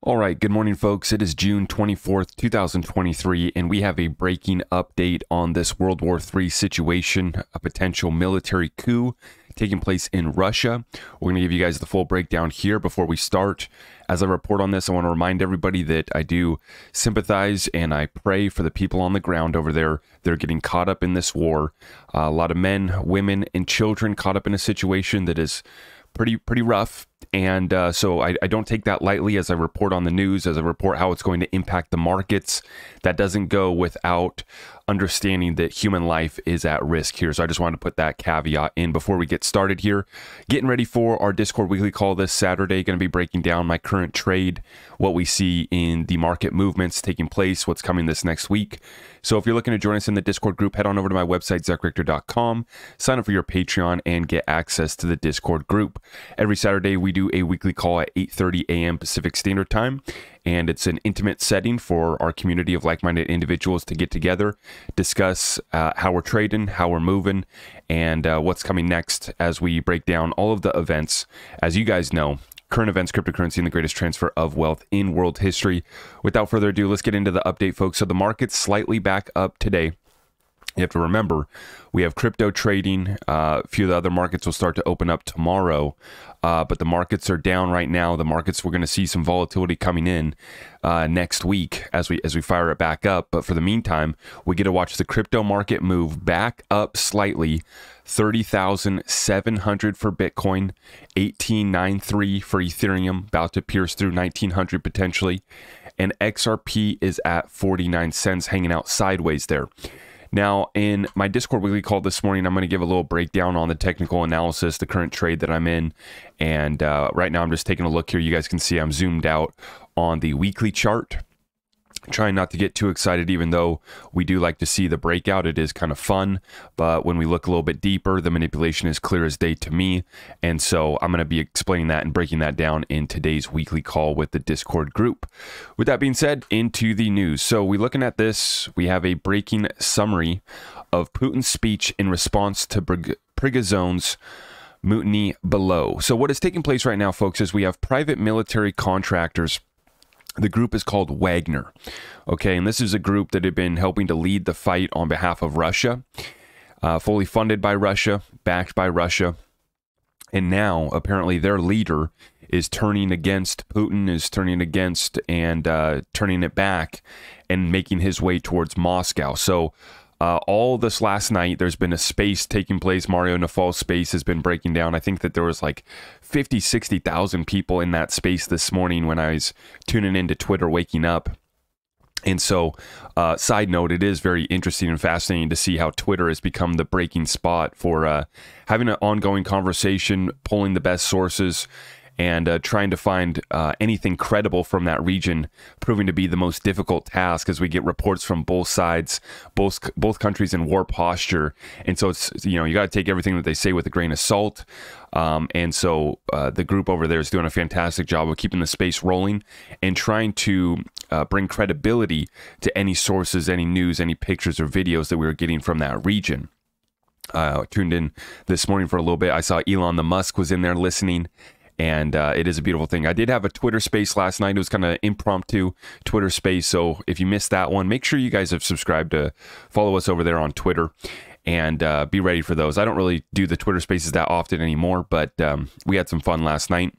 All right, good morning, folks. It is June 24th, 2023, and we have a breaking update on this World War III situation, a potential military coup taking place in Russia. We're going to give you guys the full breakdown here before we start. As I report on this, I want to remind everybody that I do sympathize and I pray for the people on the ground over there. They're getting caught up in this war. A lot of men, women, and children caught up in a situation that is pretty rough. And so I don't take that lightly as I report on the news, as I report how it's going to impact the markets. That doesn't go without understanding that human life is at risk here. So I just wanted to put that caveat in before we get started here. Getting ready for our Discord weekly call this Saturday. Going to be breaking down my current trade, what we see in the market movements taking place, what's coming this next week. So if you're looking to join us in the Discord group, head on over to my website, ZachRector.com, sign up for your Patreon, and get access to the Discord group. Every Saturday, we do a weekly call at 8:30 a.m. Pacific Standard Time, and it's an intimate setting for our community of like-minded individuals to get together, discuss how we're trading, how we're moving, and what's coming next as we break down all of the events. As you guys know, current events, cryptocurrency, and the greatest transfer of wealth in world history. Without further ado, let's get into the update, folks. So the market's slightly back up today. You have to remember, we have crypto trading. A few of the other markets will start to open up tomorrow, but the markets are down right now. The markets, we're going to see some volatility coming in next week as we fire it back up. But for the meantime, we get to watch the crypto market move back up slightly. 30,700 for Bitcoin, 1893 for Ethereum, about to pierce through 1900 potentially, and XRP is at 49 cents, hanging out sideways there. Now, in my Discord weekly call this morning, I'm going to give a little breakdown on the technical analysis, the current trade that I'm in. And right now, I'm just taking a look here. You guys can see I'm zoomed out on the weekly chart. Trying not to get too excited, even though we do like to see the breakout. It is kind of fun. But when we look a little bit deeper, the manipulation is clear as day to me. And so I'm going to be explaining that and breaking that down in today's weekly call with the Discord group. With that being said, into the news. So we're looking at this. We have a breaking summary of Putin's speech in response to Prigozhin's mutiny below. So what is taking place right now, folks, is we have private military contractors. The group is called Wagner, okay, and this is a group that had been helping to lead the fight on behalf of Russia, fully funded by Russia, backed by Russia, and now apparently their leader is turning against Putin, is turning against and turning it back and making his way towards Moscow. So all this last night, there's been a space taking place. Mario Naval's space has been breaking down. I think that there was like 50, 60,000 people in that space this morning when I was tuning into Twitter, waking up. And so, side note, it is very interesting and fascinating to see how Twitter has become the breaking spot for having an ongoing conversation, pulling the best sources, and trying to find anything credible from that region, proving to be the most difficult task as we get reports from both sides, both countries in war posture. And so it's, you got to take everything that they say with a grain of salt. And so the group over there is doing a fantastic job of keeping the space rolling and trying to bring credibility to any sources, any news, any pictures or videos that we were getting from that region. Tuned in this morning for a little bit. I saw Elon Musk was in there listening. And it is a beautiful thing. I did have a Twitter space last night. It was kind of impromptu Twitter space. So if you missed that one, make sure you guys have subscribed to follow us over there on Twitter and be ready for those. I don't really do the Twitter spaces that often anymore, but we had some fun last night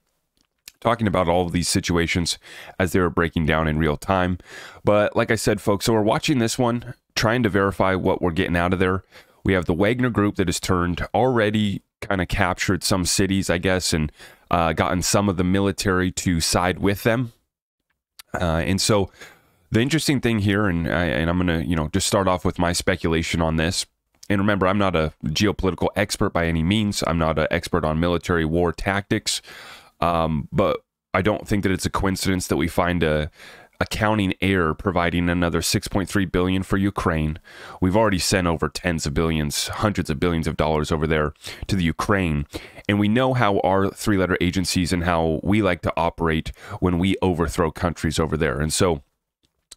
talking about all of these situations as they were breaking down in real time. But like I said, folks, so we're watching this one, trying to verify what we're getting out of there. We have the Wagner group that has turned already kind of captured some cities, I guess, and gotten some of the military to side with them. And so the interesting thing here, and I'm going to, just start off with my speculation on this. And remember, I'm not a geopolitical expert by any means. I'm not an expert on military war tactics. But I don't think that it's a coincidence that we find a accounting error providing another $6.3 billion for Ukraine. We've already sent over tens of billions, hundreds of billions of dollars over there to the Ukraine. And we know how our three-letter agencies and how we like to operate when we overthrow countries over there. And so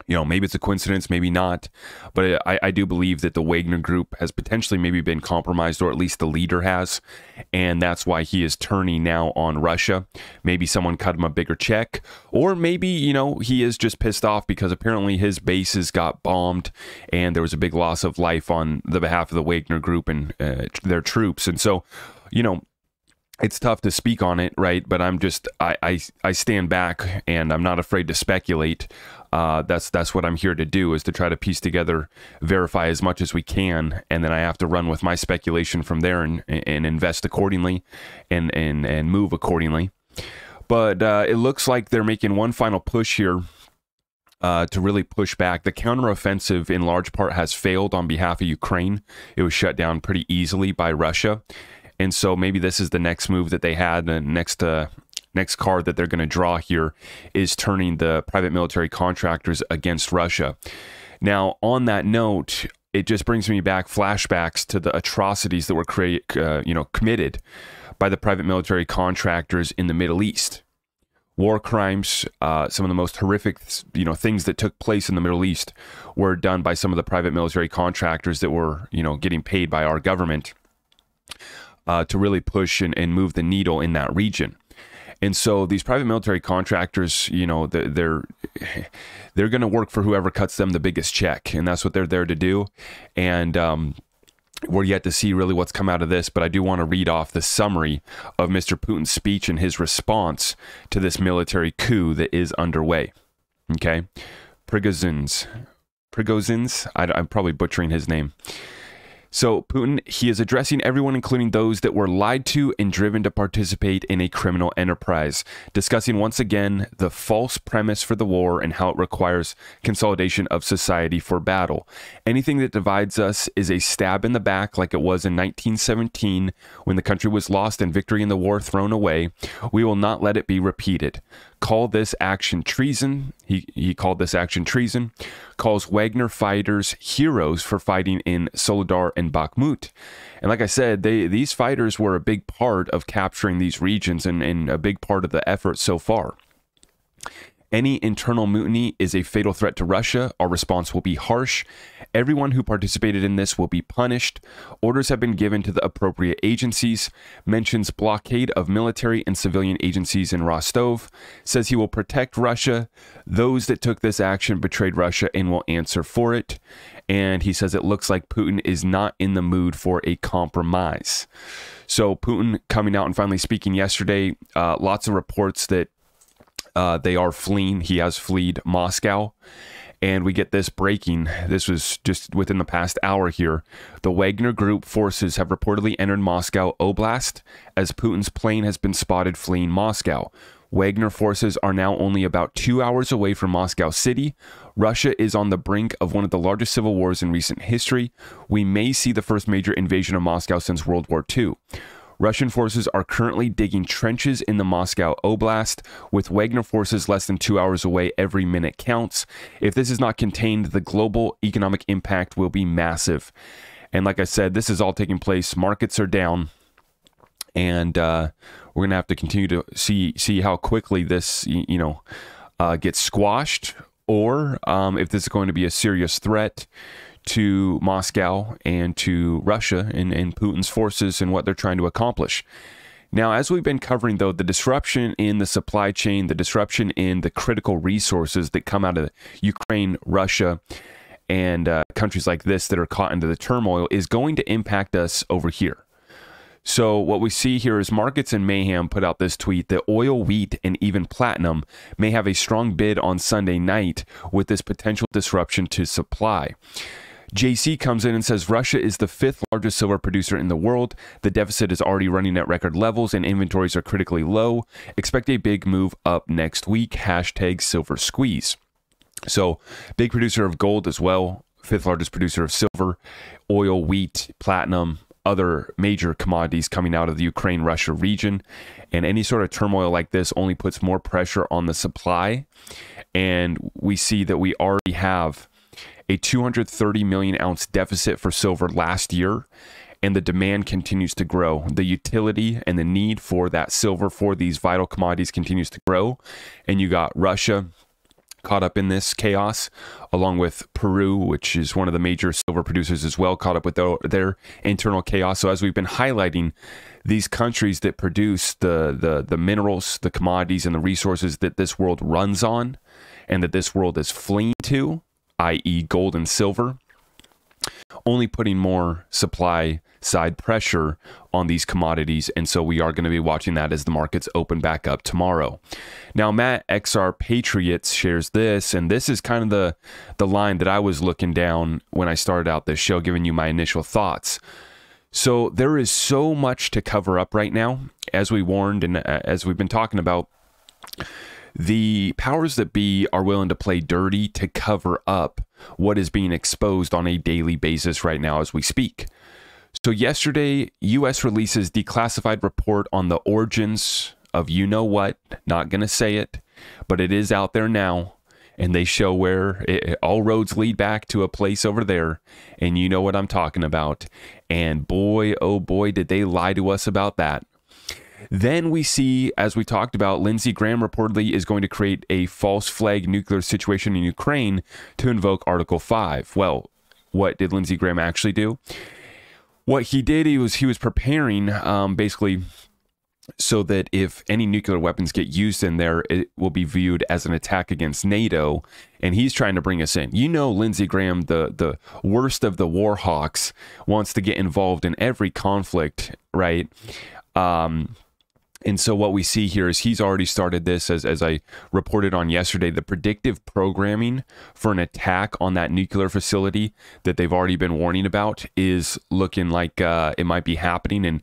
Maybe it's a coincidence, maybe not, but I do believe that the Wagner Group has potentially maybe been compromised, or at least the leader has, and that's why he is turning now on Russia. Maybe someone cut him a bigger check, or maybe, he is just pissed off because apparently his bases got bombed, and there was a big loss of life on the behalf of the Wagner Group and their troops, and so, it's tough to speak on it, right? But I stand back and I'm not afraid to speculate. That's what I'm here to do, is to try to piece together, verify as much as we can, and then I have to run with my speculation from there and invest accordingly and move accordingly. But it looks like they're making one final push here to really push back. The counteroffensive in large part has failed on behalf of Ukraine. It was shut down pretty easily by Russia. And so maybe this is the next move that they had. The next card that they're going to draw here is turning the private military contractors against Russia. Now, on that note, it just brings me back flashbacks to the atrocities that were committed by the private military contractors in the Middle East. War crimes, some of the most horrific, things that took place in the Middle East were done by some of the private military contractors that were, getting paid by our government to really push and move the needle in that region. And so these private military contractors, they're going to work for whoever cuts them the biggest check, and that's what they're there to do. And we're yet to see really what's come out of this, but I do want to read off the summary of Mr. Putin's speech and his response to this military coup that is underway. Okay, Prigozhin's, I'm probably butchering his name. So Putin, he is addressing everyone, including those that were lied to and driven to participate in a criminal enterprise, discussing once again the false premise for the war and how it requires consolidation of society for battle. Anything that divides us is a stab in the back, like it was in 1917 when the country was lost and victory in the war thrown away. We will not let it be repeated. Call this action treason. He called this action treason. Calls Wagner fighters heroes for fighting in Soledar and Bakhmut. And like I said, these fighters were a big part of capturing these regions and a big part of the effort so far. Any internal mutiny is a fatal threat to Russia. Our response will be harsh. Everyone who participated in this will be punished. Orders have been given to the appropriate agencies. Mentions blockade of military and civilian agencies in Rostov. Says he will protect Russia. Those that took this action betrayed Russia and will answer for it. And he says it looks like Putin is not in the mood for a compromise. So Putin coming out and finally speaking yesterday. Lots of reports that they are fleeing. He has fled Moscow. And we get this breaking. This was just within the past hour here. The Wagner Group forces have reportedly entered Moscow Oblast as Putin's plane has been spotted fleeing Moscow. Wagner forces are now only about 2 hours away from Moscow City. Russia is on the brink of one of the largest civil wars in recent history. We may see the first major invasion of Moscow since World War II. Russian forces are currently digging trenches in the Moscow Oblast, with Wagner forces less than 2 hours away. Every minute counts. If this is not contained, the global economic impact will be massive. And like I said, this is all taking place. Markets are down, and we're going to have to continue to see how quickly this, gets squashed, or if this is going to be a serious threat to Moscow and to Russia and Putin's forces and what they're trying to accomplish. Now, as we've been covering, though, the disruption in the supply chain, the disruption in the critical resources that come out of Ukraine, Russia, and countries like this that are caught into the turmoil is going to impact us over here. So what we see here is Markets and Mayhem put out this tweet that oil, wheat, and even platinum may have a strong bid on Sunday night with this potential disruption to supply. JC comes in and says Russia is the 5th largest silver producer in the world. The deficit is already running at record levels and inventories are critically low. Expect a big move up next week. Hashtag silver squeeze. So big producer of gold as well. 5th largest producer of silver, oil, wheat, platinum, other major commodities coming out of the Ukraine-Russia region. And any sort of turmoil like this only puts more pressure on the supply. And we see that we already have a 230 million ounce deficit for silver last year, and the demand continues to grow. The utility and the need for that silver for these vital commodities continues to grow. And you got Russia caught up in this chaos, along with Peru, which is one of the major silver producers as well, caught up with their internal chaos. So as we've been highlighting, these countries that produce the minerals, the commodities, and the resources that this world runs on, and that this world is fleeing to, i.e. gold and silver, only putting more supply side pressure on these commodities. And so we are going to be watching that as the markets open back up tomorrow. Now, Matt XR Patriots shares this, and this is kind of the line that I was looking down when I started out this show, giving you my initial thoughts. So there is so much to cover up right now, as we warned and as we've been talking about. The powers that be are willing to play dirty to cover up what is being exposed on a daily basis right now as we speak. So yesterday, U.S. releases declassified report on the origins of you-know-what. Not going to say it, but it is out there now. And they show where all roads lead back to a place over there. And you know what I'm talking about. And boy, oh boy, did they lie to us about that. Then we see, as we talked about, Lindsey Graham reportedly is going to create a false flag nuclear situation in Ukraine to invoke Article 5. Well, what did Lindsey Graham actually do? What he did, he was preparing basically so that if any nuclear weapons get used in there, it will be viewed as an attack against NATO, and he's trying to bring us in. You know, Lindsey Graham, the worst of the war hawks, wants to get involved in every conflict, right? And so what we see here is he's already started this, as I reported on yesterday, the predictive programming for an attack on that nuclear facility that they've already been warning about is looking like it might be happening. And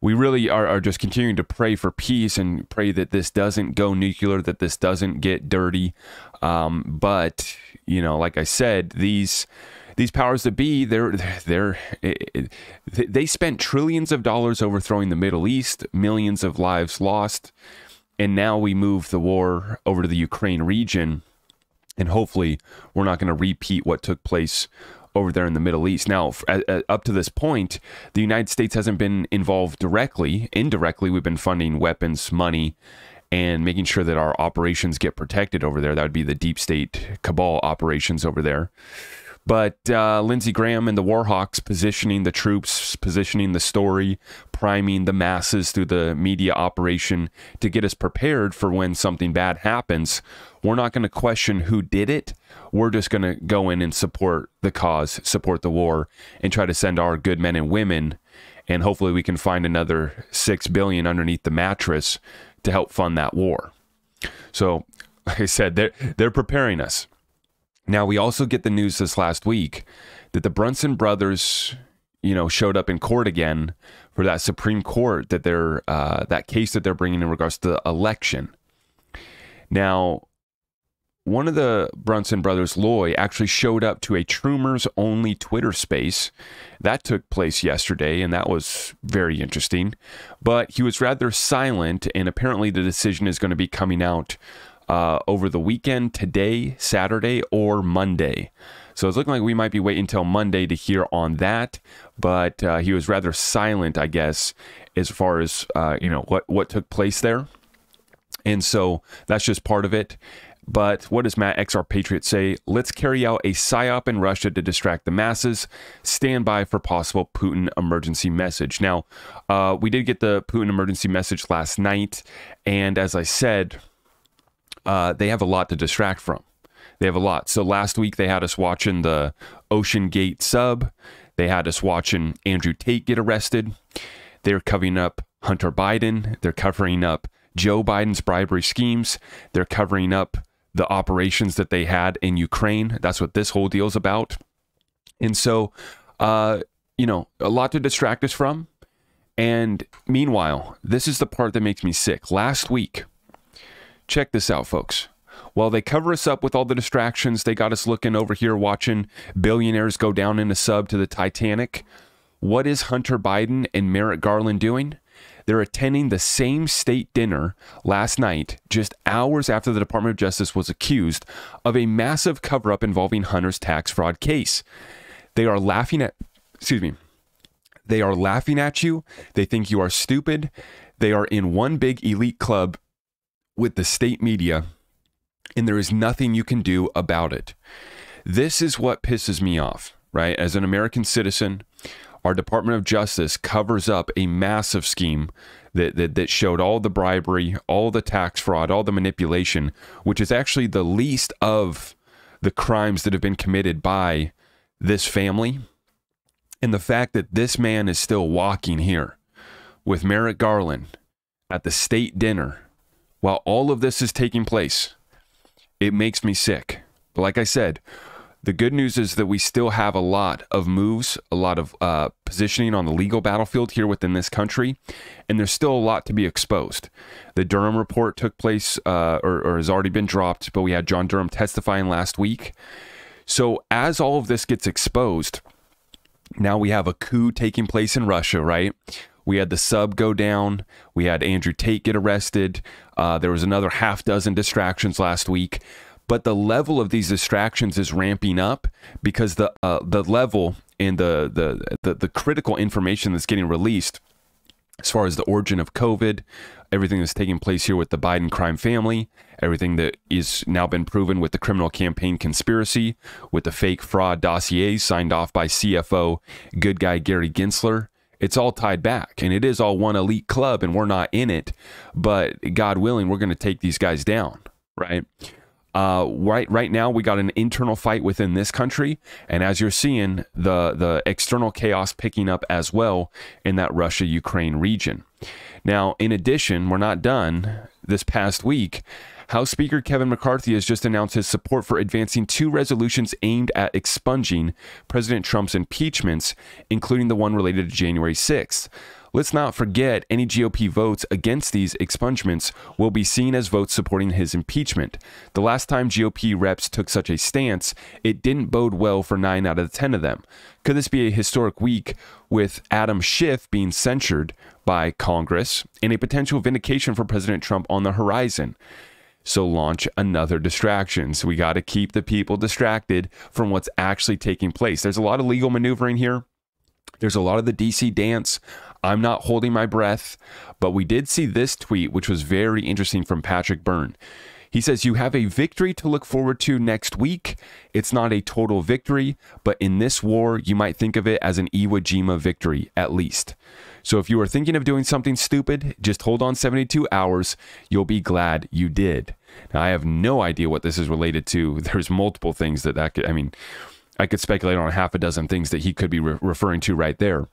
we really are just continuing to pray for peace and pray that this doesn't go nuclear, that this doesn't get dirty. But, you know, like I said, these powers that be, they spent trillions of dollars overthrowing the Middle East, millions of lives lost, and now we move the war over to the Ukraine region, and hopefully we're not going to repeat what took place over there in the Middle East. Now, up to this point, the United States hasn't been involved directly. Indirectly, we've been funding weapons, money, and making sure that our operations get protected over there. That would be the deep state cabal operations over there. But Lindsey Graham and the Warhawks positioning the troops, positioning the story, priming the masses through the media operation to get us prepared for when something bad happens. We're not going to question who did it. We're just going to go in and support the cause, support the war, and try to send our good men and women. And hopefully we can find another $6 billion underneath the mattress to help fund that war. So, like I said, they're preparing us. Now, we also get the news this last week that the Brunson brothers, you know, showed up in court again for that Supreme Court that that case that they're bringing in regards to the election. Now, one of the Brunson brothers, Loy, actually showed up to a Troomers only Twitter space that took place yesterday, and that was very interesting. But he was rather silent, and apparently the decision is going to be coming out over the weekend, today, Saturday, or Monday. So it's looking like we might be waiting until Monday to hear on that. But he was rather silent, I guess, as far as what took place there. And so that's just part of it. But what does Matt XR Patriot say? Let's carry out a psyop in Russia to distract the masses. Stand by for possible Putin emergency message. Now, we did get the Putin emergency message last night. And as I said, they have a lot to distract from. They have a lot. So last week they had us watching the Ocean Gate sub. They had us watching Andrew Tate get arrested. They're covering up Hunter Biden. They're covering up Joe Biden's bribery schemes. They're covering up the operations that they had in Ukraine. That's what this whole deal is about. And so, a lot to distract us from. And meanwhile, this is the part that makes me sick. Last week, check this out, folks. While they cover us up with all the distractions, they got us looking over here watching billionaires go down in a sub to the Titanic. What is Hunter Biden and Merrick Garland doing? They're attending the same state dinner last night, just hours after the Department of Justice was accused of a massive cover-up involving Hunter's tax fraud case. They are laughing at, They are laughing at you. They think you are stupid. They are in one big elite club with the state media, and there is nothing you can do about it. This is what pisses me off, right? As an American citizen, our Department of Justice covers up a massive scheme that showed all the bribery, all the tax fraud, all the manipulation, which is actually the least of the crimes that have been committed by this family. And the fact that this man is still walking here with Merrick Garland at the state dinner while all of this is taking place, it makes me sick. But like I said, the good news is that we still have a lot of moves, a lot of positioning on the legal battlefield here within this country, and there's still a lot to be exposed. The Durham report took place or has already been dropped, but we had John Durham testifying last week. So as all of this gets exposed, now we have a coup taking place in Russia, right? We had the sub go down. We had Andrew Tate get arrested. There was another half dozen distractions last week. But the level of these distractions is ramping up because the level and the critical information that's getting released as far as the origin of COVID, everything that's taking place here with the Biden crime family, everything that is now been proven with the criminal campaign conspiracy, with the fake fraud dossiers signed off by CFO good guy Gary Gensler. It's all tied back, and it is all one elite club, and we're not in it. But God willing, we're going to take these guys down, right? Right now, we got an internal fight within this country, and as you're seeing, the external chaos picking up as well in that Russia-Ukraine region. Now, in addition, we're not done. This past week, House Speaker Kevin McCarthy has just announced his support for advancing 2 resolutions aimed at expunging President Trump's impeachments, including the one related to January 6th. Let's not forget, any GOP votes against these expungements will be seen as votes supporting his impeachment. The last time GOP reps took such a stance, it didn't bode well for 9 out of the 10 of them. Could this be a historic week with Adam Schiff being censured by Congress and a potential vindication for President Trump on the horizon? So launch another distraction. So we got to keep the people distracted from what's actually taking place. There's a lot of legal maneuvering here. There's a lot of the DC dance. I'm not holding my breath, but we did see this tweet, which was very interesting, from Patrick Byrne. He says, "You have a victory to look forward to next week. It's not a total victory, but in this war, you might think of it as an Iwo Jima victory, at least. So if you are thinking of doing something stupid, just hold on 72 hours. You'll be glad you did." Now, I have no idea what this is related to. There's multiple things that could, I could speculate on half a dozen things that he could be referring to right there.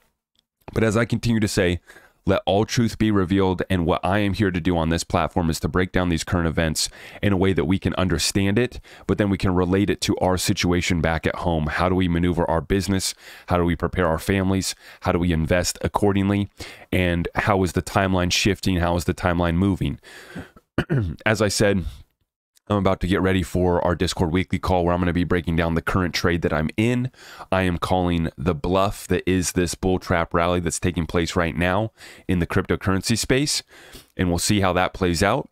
But as I continue to say, let all truth be revealed, and what I am here to do on this platform is to break down these current events in a way that we can understand it, but then we can relate it to our situation back at home. How do we maneuver our business? How do we prepare our families? How do we invest accordingly? And how is the timeline shifting? How is the timeline moving? As I said, I'm about to get ready for our Discord weekly call where I'm going to be breaking down the current trade that I'm in. I am calling the bluff that is this bull trap rally that's taking place right now in the cryptocurrency space, and we'll see how that plays out.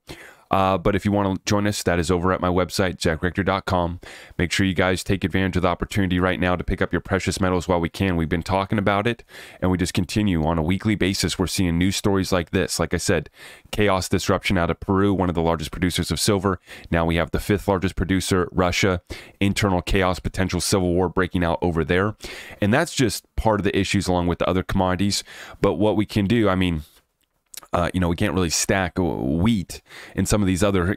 But if you want to join us, that is over at my website, ZachRector.com. Make sure you guys take advantage of the opportunity right now to pick up your precious metals while we can. We've been talking about it, and we just continue on a weekly basis. We're seeing news stories like this. Like I said, chaos disruption out of Peru, one of the largest producers of silver. Now we have the 5th largest producer, Russia. Internal chaos, potential civil war breaking out over there. And that's just part of the issues along with the other commodities. But what we can do, we can't really stack wheat and some of these other,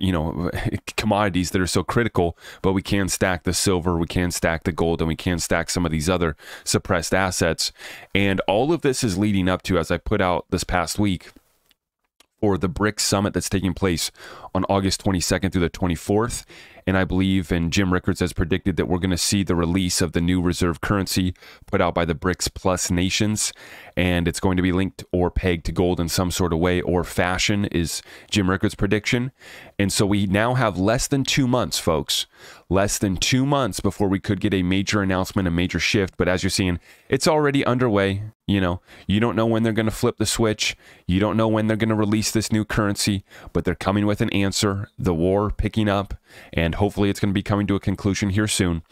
commodities that are so critical, but we can stack the silver, we can stack the gold, and we can stack some of these other suppressed assets. And all of this is leading up to, as I put out this past week, for the BRICS summit that's taking place on August 22nd through the 24th. And I believe, and Jim Rickards has predicted, that we're going to see the release of the new reserve currency put out by the BRICS Plus nations. And it's going to be linked or pegged to gold in some sort of way or fashion, is Jim Rickards' prediction. And so we now have less than 2 months, folks. Less than 2 months before we could get a major announcement, a major shift. But as you're seeing, it's already underway. You don't know when they're going to flip the switch. You don't know when they're going to release this new currency, but they're coming with an answer. The war picking up, and hopefully it's going to be coming to a conclusion here soon.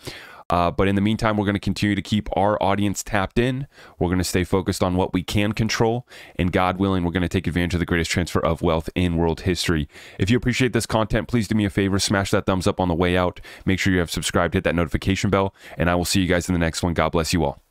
But in the meantime, we're going to continue to keep our audience tapped in. We're going to stay focused on what we can control. And God willing, we're going to take advantage of the greatest transfer of wealth in world history. If you appreciate this content, please do me a favor, smash that thumbs up on the way out. Make sure you have subscribed, hit that notification bell, and I will see you guys in the next one. God bless you all.